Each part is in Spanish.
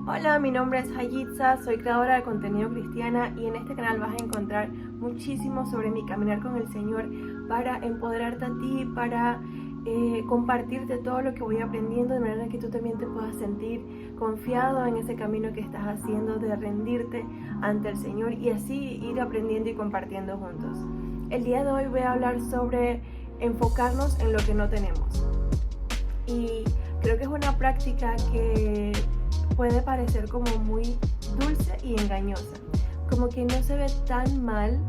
Hola, mi nombre es Hayitza, soy creadora de contenido cristiana y en este canal vas a encontrar muchísimo sobre mi caminar con el Señor para empoderarte a ti, para compartirte todo lo que voy aprendiendo de manera que tú también te puedas sentir confiado en ese camino que estás haciendo de rendirte ante el Señor y así ir aprendiendo y compartiendo juntos. El día de hoy voy a hablar sobre enfocarnos en lo que no tenemos y creo que es una práctica que puede parecer como muy dulce y engañosa, como que no se ve tan mal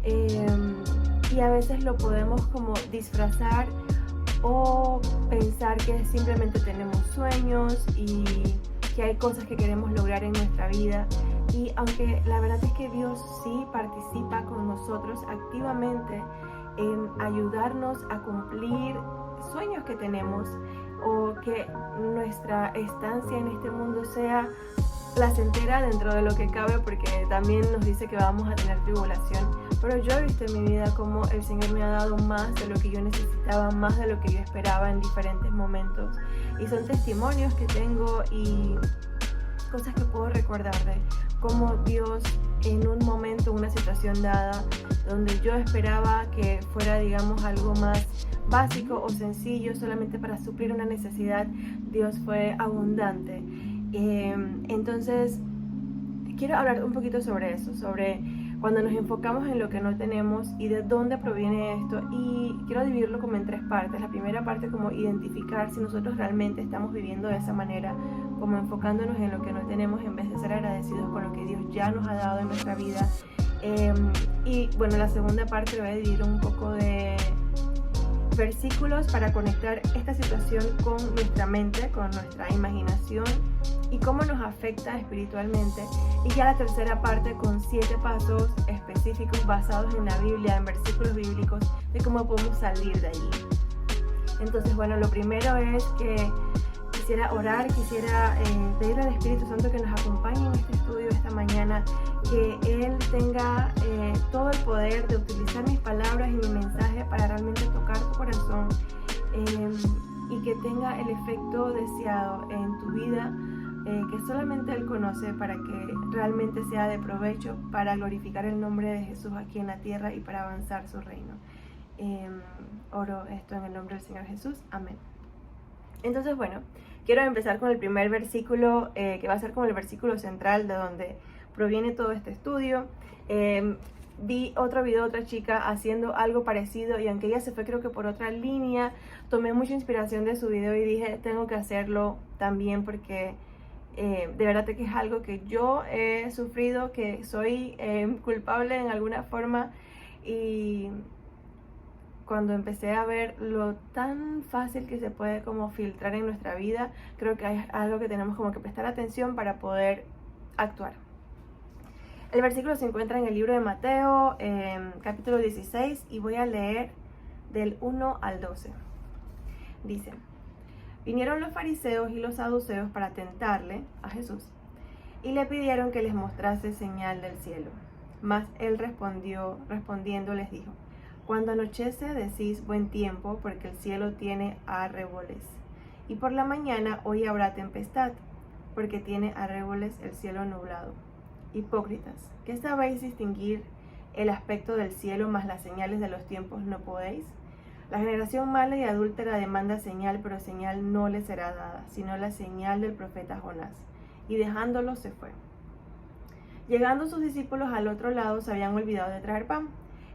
y a veces lo podemos como disfrazar o pensar que simplemente tenemos sueños y que hay cosas que queremos lograr en nuestra vida. Y aunque la verdad es que Dios sí participa con nosotros activamente en ayudarnos a cumplir sueños que tenemos, o que nuestra estancia en este mundo sea placentera dentro de lo que cabe, porque también nos dice que vamos a tener tribulación, pero yo he visto en mi vida como el Señor me ha dado más de lo que yo necesitaba, más de lo que yo esperaba en diferentes momentos, y son testimonios que tengo y cosas que puedo recordar de cómo Dios en un momento, una situación dada donde yo esperaba que fuera, digamos, algo más básico o sencillo solamente para suplir una necesidad, Dios fue abundante. Entonces quiero hablar un poquito sobre eso, sobre cuando nos enfocamos en lo que no tenemos y de dónde proviene esto, y quiero dividirlo como en tres partes. La primera parte, como identificar si nosotros realmente estamos viviendo de esa manera, como enfocándonos en lo que no tenemos en vez de ser agradecidos con lo que Dios ya nos ha dado en nuestra vida. Y bueno, la segunda parte lo voy a dividir un poco de versículos para conectar esta situación con nuestra mente, con nuestra imaginación y cómo nos afecta espiritualmente. Y ya la tercera parte con 7 pasos específicos basados en la Biblia, en versículos bíblicos, de cómo podemos salir de allí. Entonces, bueno, lo primero es que quisiera orar, quisiera pedirle al Espíritu Santo que nos acompañe en este estudio esta mañana, que Él tenga todo el poder de utilizar mis palabras y mi mensaje para realmente tocar tu corazón y que tenga el efecto deseado en tu vida, que solamente Él conoce, para que realmente sea de provecho para glorificar el nombre de Jesús aquí en la tierra y para avanzar su reino. Oro esto en el nombre del Señor Jesús. Amén. Entonces, bueno, quiero empezar con el primer versículo, que va a ser como el versículo central de donde proviene todo este estudio. Vi otro video de otra chica haciendo algo parecido, y aunque ella se fue creo que por otra línea, tomé mucha inspiración de su video y dije, tengo que hacerlo también, porque de verdad que es algo que yo he sufrido, que soy culpable en alguna forma. Y cuando empecé a ver lo tan fácil que se puede como filtrar en nuestra vida, creo que hay algo que tenemos como que prestar atención para poder actuar. El versículo se encuentra en el libro de Mateo, capítulo 16, y voy a leer del 1 al 12. Dice: vinieron los fariseos y los saduceos para tentarle a Jesús, y le pidieron que les mostrase señal del cielo. Mas él respondiendo les dijo: cuando anochece decís buen tiempo, porque el cielo tiene arreboles, y por la mañana hoy habrá tempestad, porque tiene arreboles el cielo nublado. Hipócritas, ¿qué sabéis distinguir el aspecto del cielo, mas las señales de los tiempos no podéis? La generación mala y adúltera demanda señal, pero señal no le será dada, sino la señal del profeta Jonás. Y dejándolo se fue. Llegando sus discípulos al otro lado, se habían olvidado de traer pan.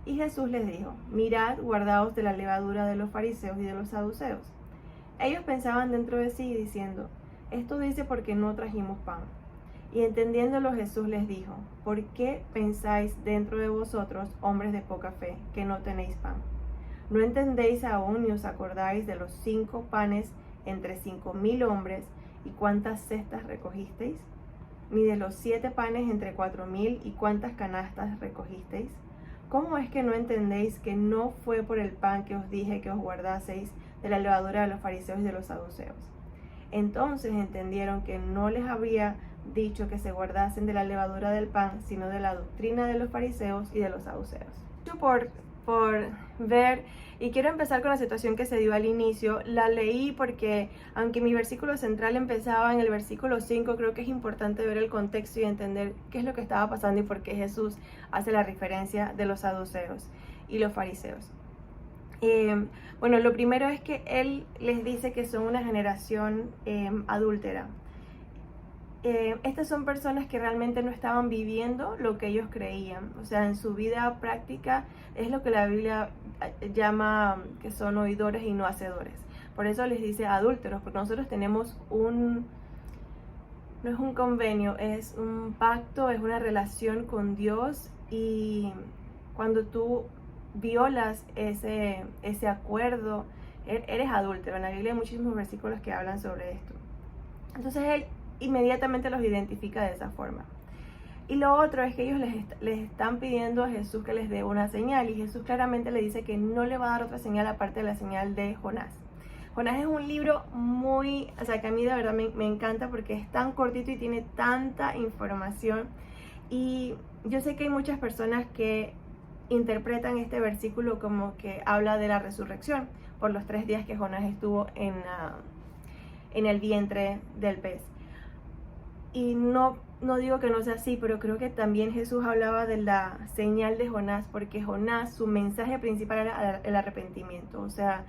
Y Jesús les dijo: mirad, guardaos de la levadura de los fariseos y de los saduceos. Ellos pensaban dentro de sí, diciendo: esto dice porque no trajimos pan. Y entendiéndolo, Jesús les dijo: ¿por qué pensáis dentro de vosotros, hombres de poca fe, que no tenéis pan? ¿No entendéis aún ni os acordáis de los 5 panes entre 5,000 hombres, y cuántas cestas recogisteis? ¿Ni de los 7 panes entre 4,000, y cuántas canastas recogisteis? ¿Cómo es que no entendéis que no fue por el pan que os dije que os guardaseis de la levadura de los fariseos y de los saduceos? Entonces entendieron que no les había dicho que se guardasen de la levadura del pan, sino de la doctrina de los fariseos y de los saduceos. Por por ver. Y quiero empezar con la situación que se dio al inicio. La leí porque, aunque mi versículo central empezaba en el versículo 5, creo que es importante ver el contexto y entender qué es lo que estaba pasando y por qué Jesús hace la referencia de los saduceos y los fariseos. Bueno, lo primero es que él les dice que son una generación adúltera. Estas son personas que realmente no estaban viviendo lo que ellos creían. O sea, en su vida práctica es lo que la Biblia llama que son oidores y no hacedores. Por eso les dice adúlteros, porque nosotros tenemos no es un convenio, es un pacto, es una relación con Dios, y cuando tú violas ese acuerdo, eres adúltero. En la Biblia hay muchísimos versículos que hablan sobre esto. Entonces él inmediatamente los identifica de esa forma. Y lo otro es que ellos les están pidiendo a Jesús que les dé una señal, y Jesús claramente le dice que no le va a dar otra señal aparte de la señal de Jonás. Jonás es un libro muy, o sea, que a mí de verdad me encanta porque es tan cortito y tiene tanta información. Y yo sé que hay muchas personas que interpretan este versículo como que habla de la resurrección por los 3 días que Jonás estuvo en el vientre del pez. Y no digo que no sea así, pero creo que también Jesús hablaba de la señal de Jonás, porque Jonás, su mensaje principal era el arrepentimiento. O sea,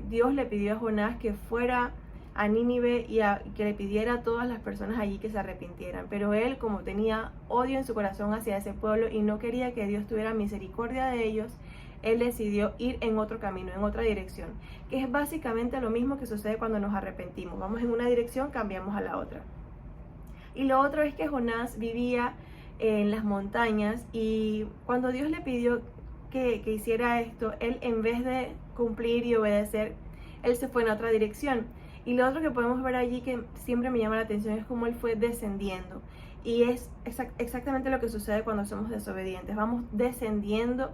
Dios le pidió a Jonás que fuera a Nínive y que le pidiera a todas las personas allí que se arrepintieran. Pero él, como tenía odio en su corazón hacia ese pueblo y no quería que Dios tuviera misericordia de ellos, él decidió ir en otro camino, en otra dirección, que es básicamente lo mismo que sucede cuando nos arrepentimos. Vamos en una dirección, cambiamos a la otra. Y lo otro es que Jonás vivía en las montañas, y cuando Dios le pidió que hiciera esto, él, en vez de cumplir y obedecer, él se fue en otra dirección. Y lo otro que podemos ver allí que siempre me llama la atención es cómo él fue descendiendo. Y es exactamente lo que sucede cuando somos desobedientes. Vamos descendiendo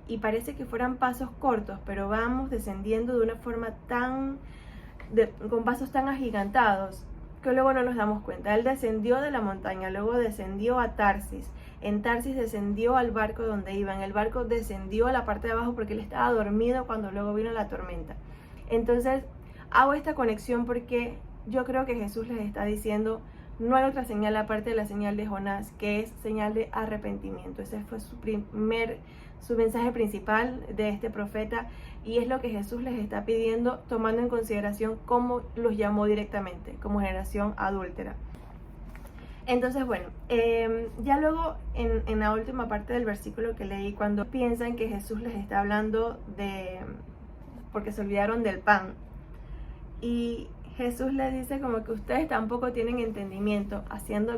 y parece que fueran pasos cortos, pero vamos descendiendo de una forma con pasos tan agigantados que luego no nos damos cuenta. Él descendió de la montaña, luego descendió a Tarsis. En Tarsis descendió al barco donde iba. En el barco descendió a la parte de abajo porque él estaba dormido cuando luego vino la tormenta. Entonces, hago esta conexión porque yo creo que Jesús les está diciendo: no hay otra señal aparte de la señal de Jonás, que es señal de arrepentimiento. Ese fue su mensaje principal de este profeta, y es lo que Jesús les está pidiendo, tomando en consideración cómo los llamó directamente, como generación adúltera. Entonces, bueno, ya luego en la última parte del versículo que leí, cuando piensan que Jesús les está hablando porque se olvidaron del pan, y Jesús les dice como que ustedes tampoco tienen entendimiento,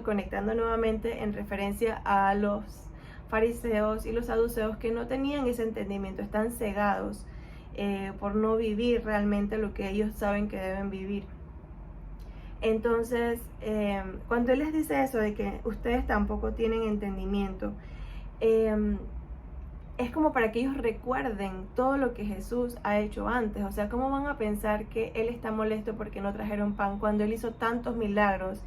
conectando nuevamente en referencia a los fariseos y los saduceos, que no tenían ese entendimiento, están cegados por no vivir realmente lo que ellos saben que deben vivir. Entonces, cuando Él les dice eso de que ustedes tampoco tienen entendimiento, es como para que ellos recuerden todo lo que Jesús ha hecho antes. O sea, ¿cómo van a pensar que Él está molesto porque no trajeron pan cuando Él hizo tantos milagros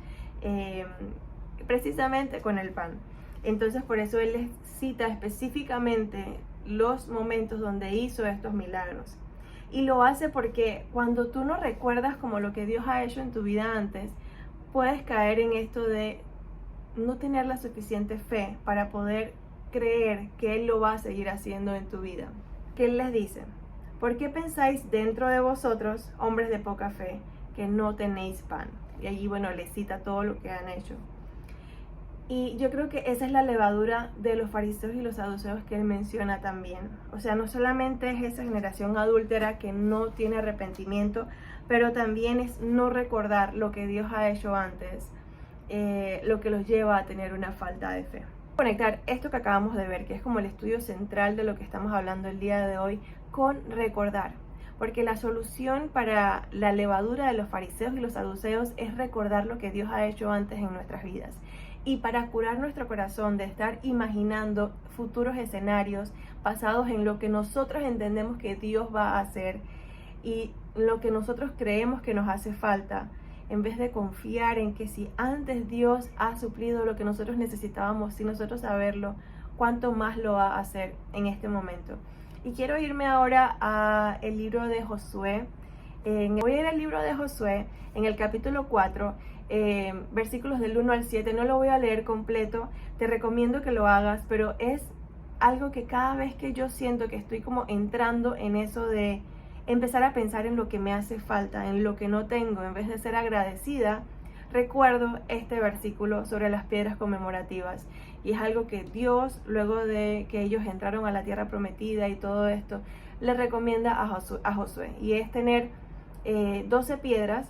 precisamente con el pan? Entonces, por eso Él les cita específicamente los momentos donde hizo estos milagros. Y lo hace porque cuando tú no recuerdas como lo que Dios ha hecho en tu vida antes, puedes caer en esto de no tener la suficiente fe para poder creer que Él lo va a seguir haciendo en tu vida. ¿Qué Él les dice? ¿Por qué pensáis dentro de vosotros, hombres de poca fe, que no tenéis pan? Y allí, bueno, les cita todo lo que han hecho. Y yo creo que esa es la levadura de los fariseos y los saduceos que Él menciona también. O sea, no solamente es esa generación adúltera que no tiene arrepentimiento, pero también es no recordar lo que Dios ha hecho antes, lo que los lleva a tener una falta de fe. Conectar esto que acabamos de ver, que es como el estudio central de lo que estamos hablando el día de hoy, con recordar. Porque la solución para la levadura de los fariseos y los saduceos es recordar lo que Dios ha hecho antes en nuestras vidas. Y para curar nuestro corazón de estar imaginando futuros escenarios basados en lo que nosotros entendemos que Dios va a hacer y lo que nosotros creemos que nos hace falta, en vez de confiar en que si antes Dios ha suplido lo que nosotros necesitábamos, sin nosotros saberlo, cuánto más lo va a hacer en este momento. Y quiero irme ahora al libro de Josué. Voy a ir al libro de Josué en el capítulo 4, versículos del 1 al 7. No lo voy a leer completo, te recomiendo que lo hagas, pero es algo que cada vez que yo siento que estoy como entrando en eso de empezar a pensar en lo que me hace falta, en lo que no tengo, en vez de ser agradecida, recuerdo este versículo sobre las piedras conmemorativas. Y es algo que Dios, luego de que ellos entraron a la tierra prometida y todo esto, le recomienda a Josué. Y es tener 12 piedras.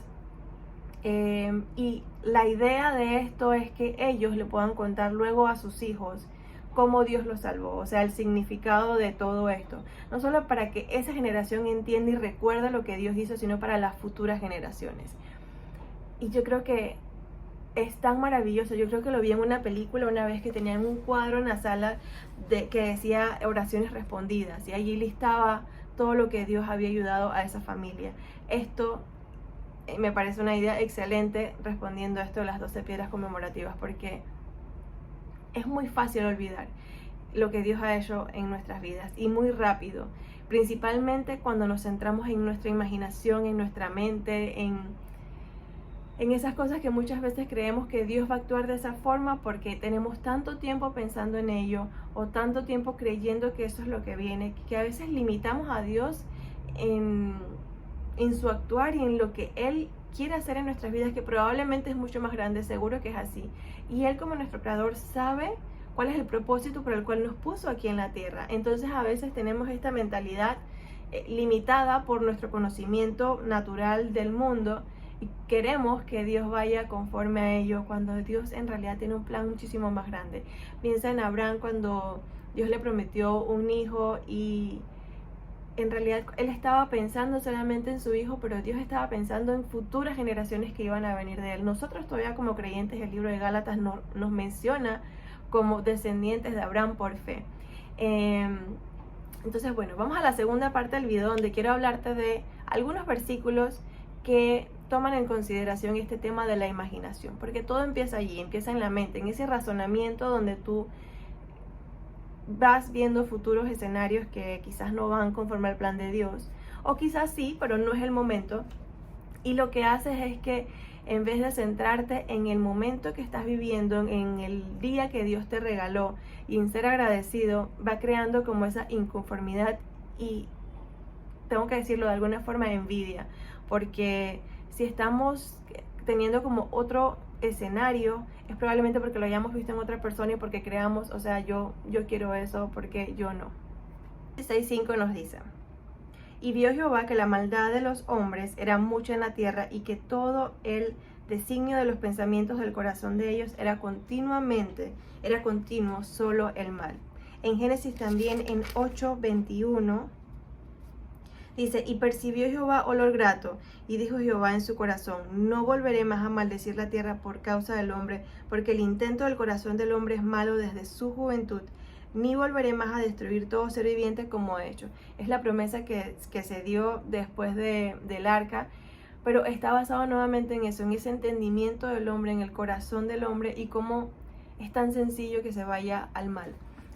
Y la idea de esto es que ellos le puedan contar luego a sus hijos cómo Dios los salvó, o sea, el significado de todo esto. No solo para que esa generación entienda y recuerde lo que Dios hizo, sino para las futuras generaciones. Y yo creo que es tan maravilloso. Yo creo que lo vi en una película una vez, que tenían un cuadro en la sala que decía oraciones respondidas, y allí listaba todo lo que Dios había ayudado a esa familia. Esto me parece una idea excelente, respondiendo a esto de las 12 piedras conmemorativas, porque es muy fácil olvidar lo que Dios ha hecho en nuestras vidas, y muy rápido, principalmente cuando nos centramos en nuestra imaginación, en nuestra mente, en esas cosas que muchas veces creemos que Dios va a actuar de esa forma porque tenemos tanto tiempo pensando en ello, o tanto tiempo creyendo que eso es lo que viene, que a veces limitamos a Dios en su actuar y en lo que Él quiere hacer en nuestras vidas, que probablemente es mucho más grande, seguro que es así. Y Él, como nuestro creador, sabe cuál es el propósito por el cual nos puso aquí en la tierra. Entonces a veces tenemos esta mentalidad limitada por nuestro conocimiento natural del mundo, y queremos que Dios vaya conforme a ello, cuando Dios en realidad tiene un plan muchísimo más grande. Piensa en Abraham, cuando Dios le prometió un hijo, y en realidad él estaba pensando solamente en su hijo, pero Dios estaba pensando en futuras generaciones que iban a venir de él. Nosotros todavía, como creyentes, el libro de Gálatas nos menciona como descendientes de Abraham por fe. Entonces, bueno, vamos a la segunda parte del video, donde quiero hablarte de algunos versículos que toman en consideración este tema de la imaginación, porque todo empieza allí, empieza en la mente, en ese razonamiento donde tú vas viendo futuros escenarios que quizás no van conforme al plan de Dios, o quizás sí, pero no es el momento. Y lo que haces es que, en vez de centrarte en el momento que estás viviendo, en el día que Dios te regaló, y en ser agradecido, va creando como esa inconformidad y, tengo que decirlo de alguna forma, envidia. Porque si estamos teniendo como otro escenario, es probablemente porque lo hayamos visto en otra persona y porque creamos, o sea, yo quiero eso, porque yo no. 6:5 nos dice: y vio Jehová que la maldad de los hombres era mucha en la tierra, y que todo el designio de los pensamientos del corazón de ellos era continuo solo el mal. En Génesis también, en 8:21, dice: y percibió Jehová olor grato, y dijo Jehová en su corazón: no volveré más a maldecir la tierra por causa del hombre, porque el intento del corazón del hombre es malo desde su juventud, ni volveré más a destruir todo ser viviente como he hecho. Es la promesa que se dio después del arca, pero está basado nuevamente en eso, en ese entendimiento del hombre, en el corazón del hombre, y cómo es tan sencillo que se vaya al mal.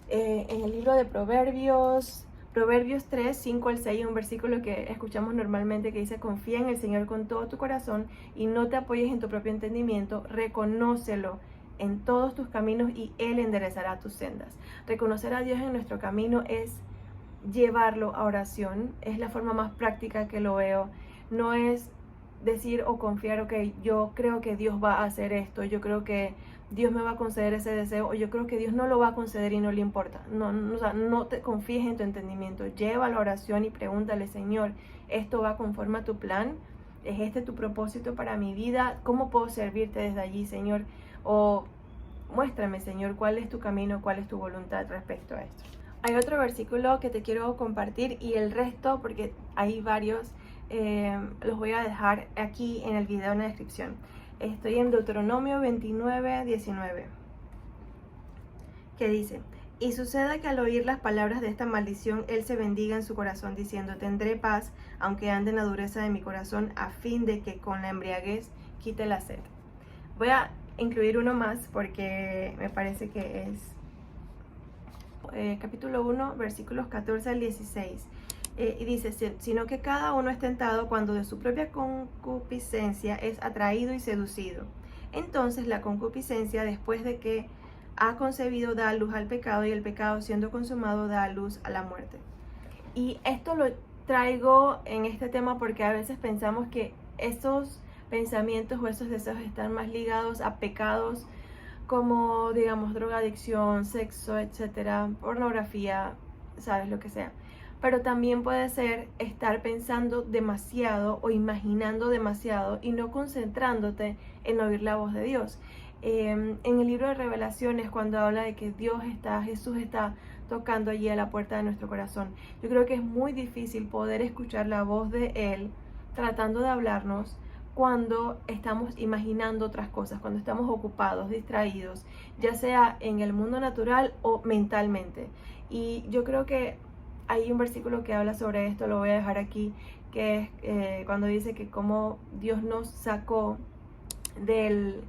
En el libro de Proverbios 3, 5 al 6, un versículo que escuchamos normalmente, que dice: confía en el Señor con todo tu corazón y no te apoyes en tu propio entendimiento, reconócelo en todos tus caminos y Él enderezará tus sendas. Reconocer a Dios en nuestro camino es llevarlo a oración, es la forma más práctica que lo veo. No es decir o confiar, ok, yo creo que Dios va a hacer esto, yo creo que Dios me va a conceder ese deseo, o yo creo que Dios no lo va a conceder y no le importa. O sea, no te confíes en tu entendimiento, lleva a la oración y pregúntale: Señor, ¿esto va conforme a tu plan? ¿Es este tu propósito para mi vida? ¿Cómo puedo servirte desde allí, Señor? O muéstrame, Señor, cuál es tu camino, cuál es tu voluntad respecto a esto. Hay otro versículo que te quiero compartir, y el resto, porque hay varios, los voy a dejar aquí en el video, en la descripción. Estoy en Deuteronomio 29:19, que dice: y suceda que al oír las palabras de esta maldición, él se bendiga en su corazón, diciendo: tendré paz, aunque ande en la dureza de mi corazón, a fin de que con la embriaguez quite la sed. Voy a incluir uno más porque me parece que es capítulo 1, versículos 14 al 16. Y dice, sino que cada uno es tentado cuando de su propia concupiscencia es atraído y seducido. Entonces la concupiscencia, después de que ha concebido, da a luz al pecado, y el pecado, siendo consumado, da a luz a la muerte. Y esto lo traigo en este tema porque a veces pensamos que estos pensamientos o esos deseos están más ligados a pecados como, digamos, drogadicción, sexo, etcétera, pornografía, sabes, lo que sea. Pero también puede ser estar pensando demasiado o imaginando demasiado y no concentrándote en oír la voz de Dios. En el libro de Revelaciones, cuando habla de que Jesús está tocando allí a la puerta de nuestro corazón, yo creo que es muy difícil poder escuchar la voz de Él tratando de hablarnos cuando estamos imaginando otras cosas, cuando estamos ocupados, distraídos, ya sea en el mundo natural o mentalmente. Y yo creo que hay un versículo que habla sobre esto, lo voy a dejar aquí, que es cuando dice que como Dios nos sacó del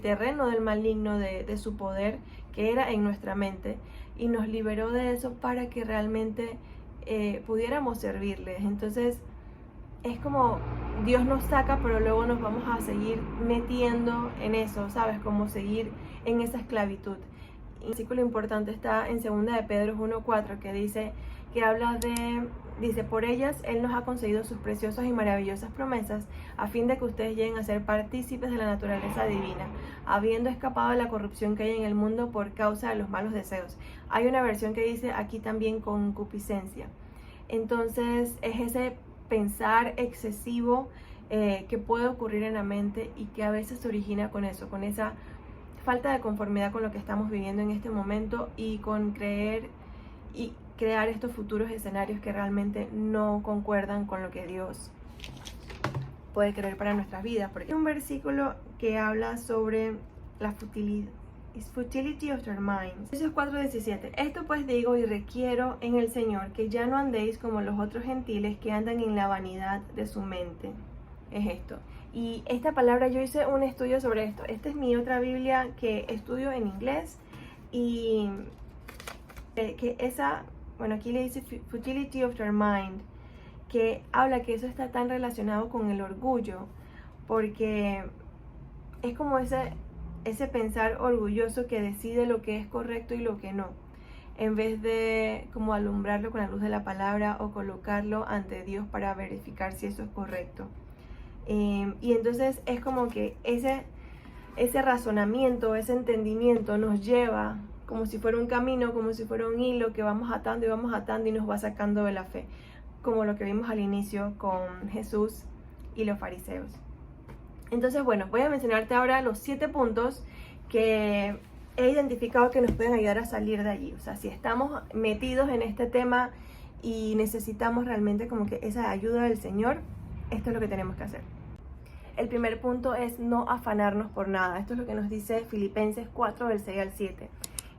terreno del maligno, de su poder que era en nuestra mente, y nos liberó de eso para que realmente pudiéramos servirles. Entonces es como Dios nos saca, pero luego nos vamos a seguir metiendo en eso, ¿sabes? Como seguir en esa esclavitud. Y un versículo importante está en 2 de Pedro 1:4, que dice, por ellas Él nos ha concedido sus preciosas y maravillosas promesas, a fin de que ustedes lleguen a ser partícipes de la naturaleza divina, habiendo escapado de la corrupción que hay en el mundo por causa de los malos deseos. Hay una versión que dice aquí también concupiscencia. Entonces es ese pensar excesivo que puede ocurrir en la mente y que a veces se origina con eso, con esa falta de conformidad con lo que estamos viviendo en este momento y con creer y crear estos futuros escenarios que realmente no concuerdan con lo que Dios puede querer para nuestras vidas. Porque hay un versículo que habla sobre la futilidad. Is futility of their minds. Efesios 4:17. Esto pues digo y requiero en el Señor que ya no andéis como los otros gentiles que andan en la vanidad de su mente. Es esto. Y esta palabra, yo hice un estudio sobre esto. Esta es mi otra Biblia que estudio en inglés. Y que esa, bueno, aquí le dice futility of their mind, que habla que eso está tan relacionado con el orgullo, porque es como ese pensar orgulloso que decide lo que es correcto y lo que no, en vez de como alumbrarlo con la luz de la palabra o colocarlo ante Dios para verificar si eso es correcto. Y entonces es como que ese razonamiento, ese entendimiento nos lleva como si fuera un camino, como si fuera un hilo que vamos atando y nos va sacando de la fe, como lo que vimos al inicio con Jesús y los fariseos. Entonces, bueno, voy a mencionarte ahora los 7 puntos que he identificado que nos pueden ayudar a salir de allí. O sea, si estamos metidos en este tema y necesitamos realmente como que esa ayuda del Señor, esto es lo que tenemos que hacer. El primer punto es no afanarnos por nada. Esto es lo que nos dice Filipenses 4, del 6 al 7,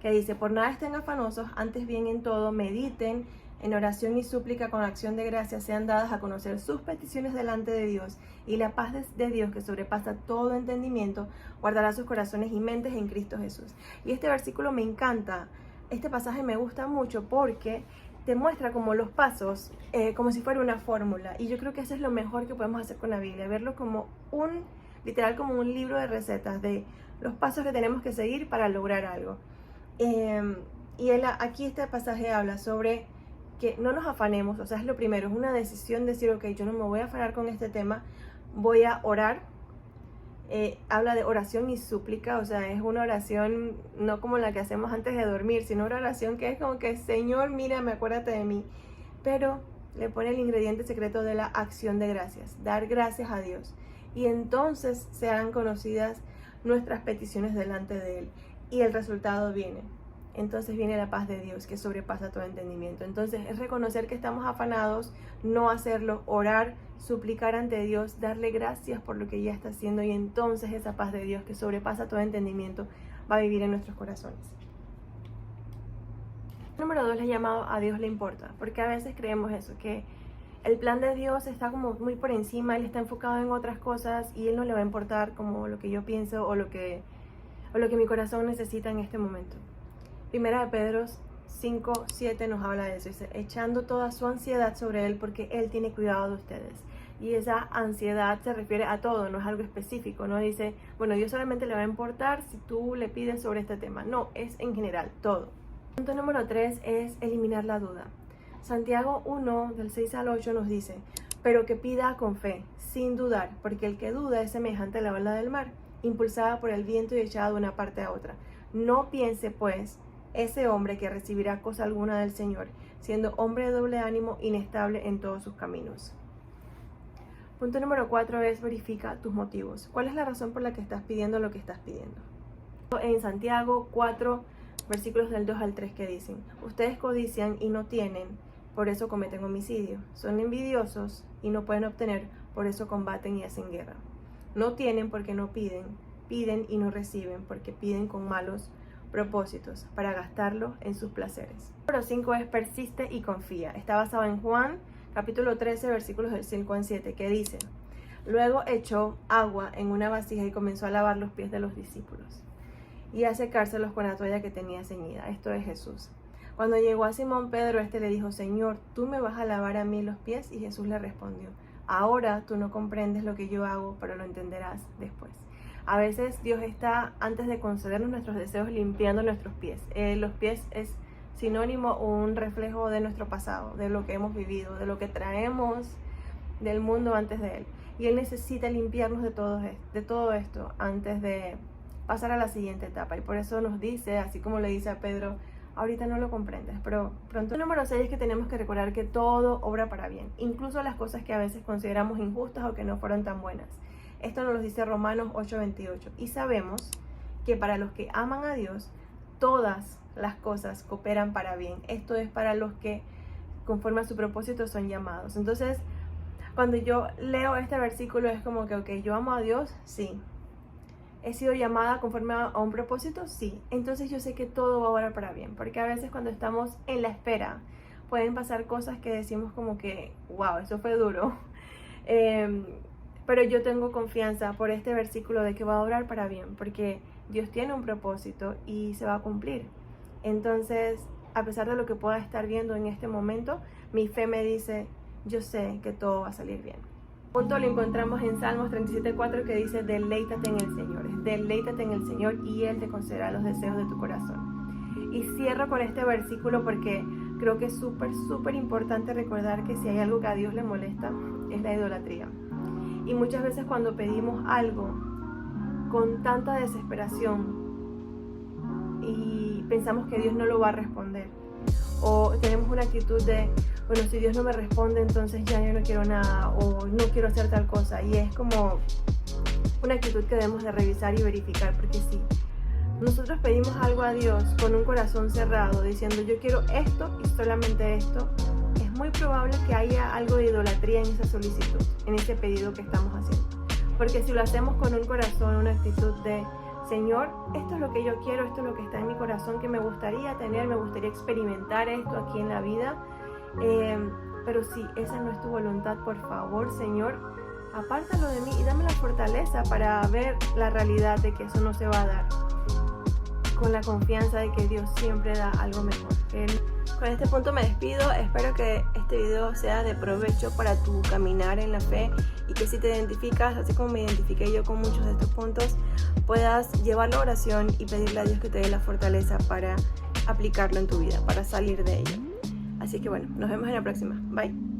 que dice, por nada estén afanosos, antes bien en todo mediten en oración y súplica con acción de gracias sean dadas a conocer sus peticiones delante de Dios, y la paz de Dios, que sobrepasa todo entendimiento, guardará sus corazones y mentes en Cristo Jesús. Y este versículo me encanta, este pasaje me gusta mucho porque te muestra como los pasos, como si fuera una fórmula, y yo creo que eso es lo mejor que podemos hacer con la Biblia, verlo como literal como un libro de recetas, de los pasos que tenemos que seguir para lograr algo. Y aquí este pasaje habla sobre que no nos afanemos, o sea, es lo primero, es una decisión decir, ok, yo no me voy a afanar con este tema, voy a orar. Habla de oración y súplica, o sea, es una oración no como la que hacemos antes de dormir, sino una oración que es como que, Señor, mírame, acuérdate de mí, pero le pone el ingrediente secreto de la acción de gracias, dar gracias a Dios, y entonces serán conocidas nuestras peticiones delante de Él, y el resultado viene. Entonces viene la paz de Dios que sobrepasa todo entendimiento. Entonces es reconocer que estamos afanados, no hacerlo, orar, suplicar ante Dios, darle gracias por lo que ya está haciendo, y entonces esa paz de Dios que sobrepasa todo entendimiento va a vivir en nuestros corazones. Número 2, le he llamado a Dios le importa, porque a veces creemos eso, que el plan de Dios está como muy por encima, Él está enfocado en otras cosas y Él no le va a importar como lo que yo pienso o lo que mi corazón necesita en este momento. Primera de Pedro 5:7 nos habla de eso, dice, echando toda su ansiedad sobre Él porque Él tiene cuidado de ustedes. Y esa ansiedad se refiere a todo, no es algo específico, no dice, bueno, Dios solamente le va a importar si tú le pides sobre este tema. No, es en general, todo. Punto número 3 es eliminar la duda. Santiago 1, del 6 al 8 nos dice, pero que pida con fe, sin dudar, porque el que duda es semejante a la ola del mar, impulsada por el viento y echada de una parte a otra. No piense, pues, ese hombre que recibirá cosa alguna del Señor, siendo hombre de doble ánimo, inestable en todos sus caminos. Punto número 4 es verifica tus motivos. ¿Cuál es la razón por la que estás pidiendo lo que estás pidiendo? En Santiago 4, versículos del 2 al 3 que dicen, ustedes codician y no tienen, por eso cometen homicidio. Son envidiosos y no pueden obtener, por eso combaten y hacen guerra. No tienen porque no piden, piden y no reciben porque piden con malos propósitos para gastarlo en sus placeres. Número 5 es persiste y confía. Está basado en Juan capítulo 13 versículos del 5 al 7 que dice, luego echó agua en una vasija y comenzó a lavar los pies de los discípulos y a secárselos con la toalla que tenía ceñida. Esto es Jesús. Cuando llegó a Simón Pedro, este le dijo, Señor, ¿tú me vas a lavar a mí los pies? Y Jesús le respondió, ahora tú no comprendes lo que yo hago, pero lo entenderás después. A veces Dios está, antes de concedernos nuestros deseos, limpiando nuestros pies. Los pies es sinónimo o un reflejo de nuestro pasado, de lo que hemos vivido, de lo que traemos del mundo antes de Él. Y Él necesita limpiarnos de todo esto antes de pasar a la siguiente etapa. Y por eso nos dice, así como le dice a Pedro, ahorita no lo comprendes, pero pronto. El número 6 es que tenemos que recordar que todo obra para bien, incluso las cosas que a veces consideramos injustas o que no fueron tan buenas. Esto nos lo dice Romanos 8:28. Y sabemos que para los que aman a Dios, todas las cosas cooperan para bien. Esto es para los que conforme a su propósito son llamados. Entonces, cuando yo leo este versículo es como que, ok, yo amo a Dios, sí. ¿He sido llamada conforme a un propósito? Sí. Entonces yo sé que todo va a obrar para bien. Porque a veces cuando estamos en la espera, pueden pasar cosas que decimos como que, wow, eso fue duro. Pero yo tengo confianza por este versículo de que va a obrar para bien. Porque Dios tiene un propósito y se va a cumplir. Entonces, a pesar de lo que pueda estar viendo en este momento, mi fe me dice, yo sé que todo va a salir bien. Punto lo encontramos en Salmos 37:4 que dice, deleítate en el Señor, deleítate en el Señor y Él te concederá los deseos de tu corazón. Y cierro con este versículo porque creo que es súper importante recordar que si hay algo que a Dios le molesta, es la idolatría. Y muchas veces cuando pedimos algo con tanta desesperación y pensamos que Dios no lo va a responder, o tenemos una actitud de, bueno, si Dios no me responde, entonces ya yo no quiero nada, o no quiero hacer tal cosa, y es como una actitud que debemos de revisar y verificar, porque si nosotros pedimos algo a Dios con un corazón cerrado, diciendo yo quiero esto y solamente esto, es muy probable que haya algo de idolatría en esa solicitud, en ese pedido que estamos haciendo, porque si lo hacemos con un corazón, una actitud de Señor, esto es lo que yo quiero, esto es lo que está en mi corazón, que me gustaría tener, me gustaría experimentar esto aquí en la vida, pero si esa no es tu voluntad, por favor, Señor, apártalo de mí y dame la fortaleza para ver la realidad de que eso no se va a dar, con la confianza de que Dios siempre da algo mejor. Con este punto me despido, espero que este video sea de provecho para tu caminar en la fe y que si te identificas, así como me identifiqué yo con muchos de estos puntos, puedas llevarlo a oración y pedirle a Dios que te dé la fortaleza para aplicarlo en tu vida, para salir de ello. Así que bueno, nos vemos en la próxima. Bye.